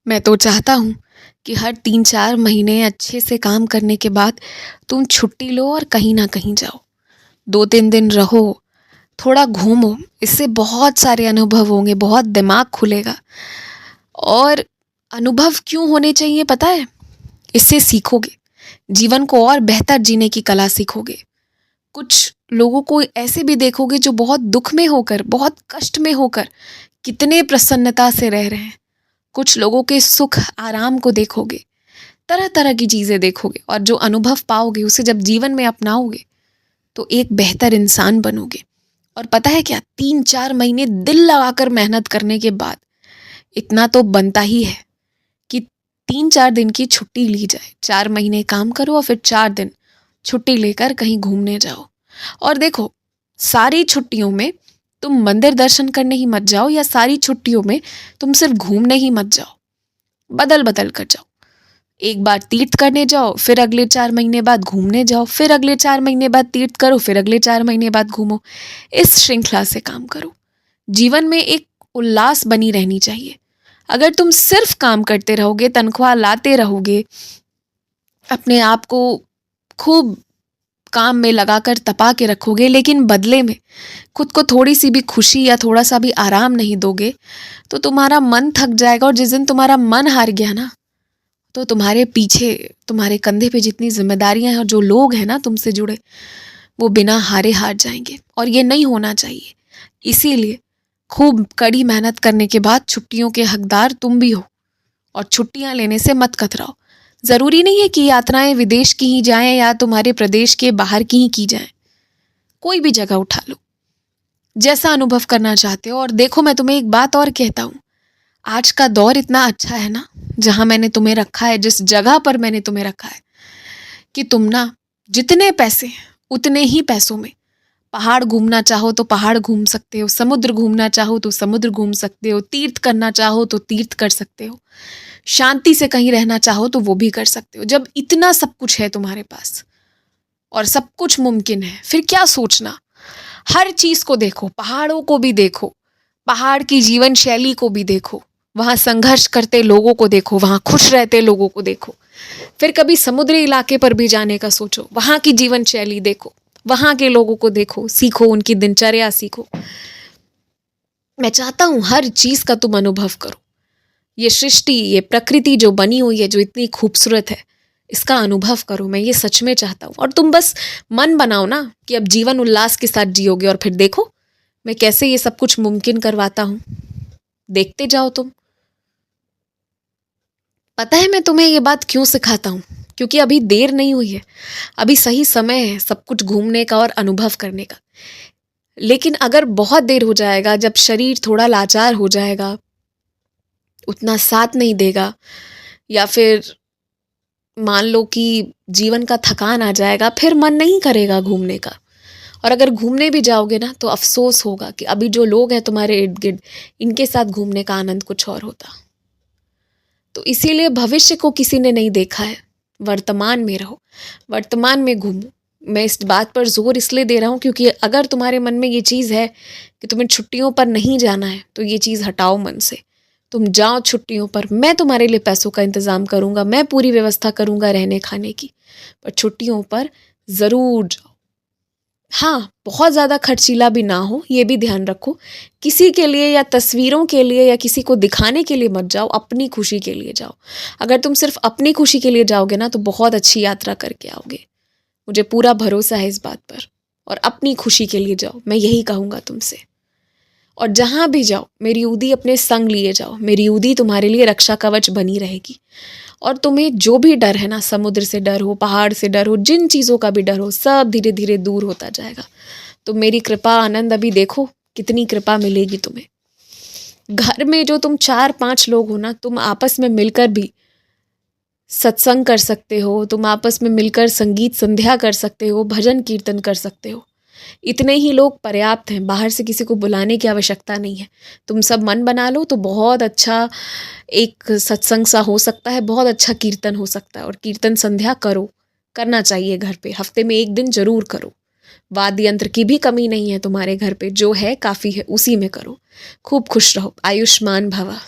मैं तो चाहता हूँ कि हर 3-4 महीने अच्छे से काम करने के बाद तुम छुट्टी लो और कहीं न कहीं जाओ। 2-3 दिन रहो, थोड़ा घूमो, इससे बहुत सारे अनुभव होंगे, बहुत दिमाग खुलेगा। और अनुभव क्यों होने चाहिए पता है? इससे सीखोगे, जीवन को और बेहतर जीने की कला सीखोगे। कुछ लोगों को ऐसे भी देखोगे जो बहुत दुःख में होकर, बहुत कष्ट में होकर कितने प्रसन्नता से रह रहे हैं। कुछ लोगों के सुख आराम को देखोगे, तरह तरह की चीज़ें देखोगे और जो अनुभव पाओगे उसे जब जीवन में अपनाओगे तो एक बेहतर इंसान बनोगे। और पता है क्या, 3-4 महीने दिल लगाकर मेहनत करने के बाद इतना तो बनता ही है कि 3-4 दिन की छुट्टी ली जाए। 4 महीने काम करो और फिर 4 दिन छुट्टी लेकर कहीं घूमने जाओ। और देखो, सारी छुट्टियों में तुम मंदिर दर्शन करने ही मत जाओ या सारी छुट्टियों में तुम सिर्फ घूमने ही मत जाओ, बदल बदल कर जाओ। एक बार तीर्थ करने जाओ, फिर अगले 4 महीने बाद घूमने जाओ, फिर अगले 4 महीने बाद तीर्थ करो, फिर अगले 4 महीने बाद घूमो। इस श्रृंखला से काम करो। जीवन में एक उल्लास बनी रहनी चाहिए। अगर तुम सिर्फ काम करते रहोगे, तनख्वाह लाते रहोगे, अपने आप को खूब काम में लगाकर तपा के रखोगे, लेकिन बदले में खुद को थोड़ी सी भी खुशी या थोड़ा सा भी आराम नहीं दोगे, तो तुम्हारा मन थक जाएगा। और जिस दिन तुम्हारा मन हार गया ना, तो तुम्हारे पीछे, तुम्हारे कंधे पे जितनी जिम्मेदारियां हैं और जो लोग हैं ना तुमसे जुड़े, वो बिना हारे हार जाएंगे। और ये नहीं होना चाहिए। इसीलिए खूब कड़ी मेहनत करने के बाद छुट्टियों के हकदार तुम भी हो। और छुट्टियां लेने से मत कतराओ। ज़रूरी नहीं है कि यात्राएं विदेश की ही जाएं या तुम्हारे प्रदेश के बाहर की ही की जाएं। कोई भी जगह उठा लो, जैसा अनुभव करना चाहते हो। और देखो, मैं तुम्हें एक बात और कहता हूँ, आज का दौर इतना अच्छा है ना, जहां मैंने तुम्हें रखा है, जिस जगह पर मैंने तुम्हें रखा है, कि तुम ना जितने पैसे उतने ही पैसों में पहाड़ घूमना चाहो तो पहाड़ घूम सकते हो, समुद्र घूमना चाहो तो समुद्र घूम सकते हो, तीर्थ करना चाहो तो तीर्थ कर सकते हो, शांति से कहीं रहना चाहो तो वो भी कर सकते हो। जब इतना सब कुछ है तुम्हारे पास और सब कुछ मुमकिन है, फिर क्या सोचना। हर चीज को देखो, पहाड़ों को भी देखो, पहाड़ की जीवन शैली को भी देखो, वहां संघर्ष करते लोगों को देखो, वहां खुश रहते लोगों को देखो। फिर कभी समुद्री इलाके पर भी जाने का सोचो, वहां की जीवन शैली देखो, वहां के लोगों को देखो, सीखो, उनकी दिनचर्या सीखो। मैं चाहता हूं हर चीज का तुम अनुभव करो। ये सृष्टि, ये प्रकृति जो बनी हुई है, जो इतनी खूबसूरत है, इसका अनुभव करो। मैं ये सच में चाहता हूँ। और तुम बस मन बनाओ ना कि अब जीवन उल्लास के साथ जियोगे, और फिर देखो मैं कैसे ये सब कुछ मुमकिन करवाता हूँ। देखते जाओ तुम। पता है मैं तुम्हें ये बात क्यों सिखाता हूँ? क्योंकि अभी देर नहीं हुई है, अभी सही समय है सब कुछ घूमने का और अनुभव करने का। लेकिन अगर बहुत देर हो जाएगा, जब शरीर थोड़ा लाचार हो जाएगा, उतना साथ नहीं देगा, या फिर मान लो कि जीवन का थकान आ जाएगा, फिर मन नहीं करेगा घूमने का। और अगर घूमने भी जाओगे ना, तो अफसोस होगा कि अभी जो लोग हैं तुम्हारे इर्द गिर्द, इनके साथ घूमने का आनंद कुछ और होता। तो इसीलिए भविष्य को किसी ने नहीं देखा है, वर्तमान में रहो, वर्तमान में घूमो। मैं इस बात पर जोर इसलिए दे रहा हूँ क्योंकि अगर तुम्हारे मन में ये चीज़ है कि तुम्हें छुट्टियों पर नहीं जाना है, तो ये चीज़ हटाओ मन से। तुम जाओ छुट्टियों पर, मैं तुम्हारे लिए पैसों का इंतज़ाम करूँगा, मैं पूरी व्यवस्था करूँगा रहने खाने की, पर छुट्टियों पर ज़रूर जाओ। हाँ, बहुत ज़्यादा खर्चीला भी ना हो, ये भी ध्यान रखो। किसी के लिए या तस्वीरों के लिए या किसी को दिखाने के लिए मत जाओ, अपनी खुशी के लिए जाओ। अगर तुम सिर्फ अपनी खुशी के लिए जाओगे ना, तो बहुत अच्छी यात्रा करके आओगे, मुझे पूरा भरोसा है इस बात पर। और अपनी खुशी के लिए जाओ, मैं यही कहूँगा तुमसे। और जहाँ भी जाओ, मेरी ऊदी अपने संग लिए जाओ, मेरी ऊदी तुम्हारे लिए रक्षा कवच बनी रहेगी। और तुम्हें जो भी डर है ना, समुद्र से डर हो, पहाड़ से डर हो, जिन चीज़ों का भी डर हो, सब धीरे धीरे दूर होता जाएगा। तो मेरी कृपा, आनंद अभी देखो कितनी कृपा मिलेगी तुम्हें। घर में जो तुम 4-5 लोग हो ना, तुम आपस में मिलकर भी सत्संग कर सकते हो, तुम आपस में मिलकर संगीत संध्या कर सकते हो, भजन कीर्तन कर सकते हो। इतने ही लोग पर्याप्त हैं, बाहर से किसी को बुलाने की आवश्यकता नहीं है। तुम सब मन बना लो तो बहुत अच्छा एक सत्संग सा हो सकता है, बहुत अच्छा कीर्तन हो सकता है। और कीर्तन संध्या करो, करना चाहिए घर पे, हफ्ते में 1 दिन जरूर करो। वाद्य यंत्र की भी कमी नहीं है तुम्हारे घर पे, जो है काफ़ी है, उसी में करो। खूब खुश रहो, आयुष्मान भवा।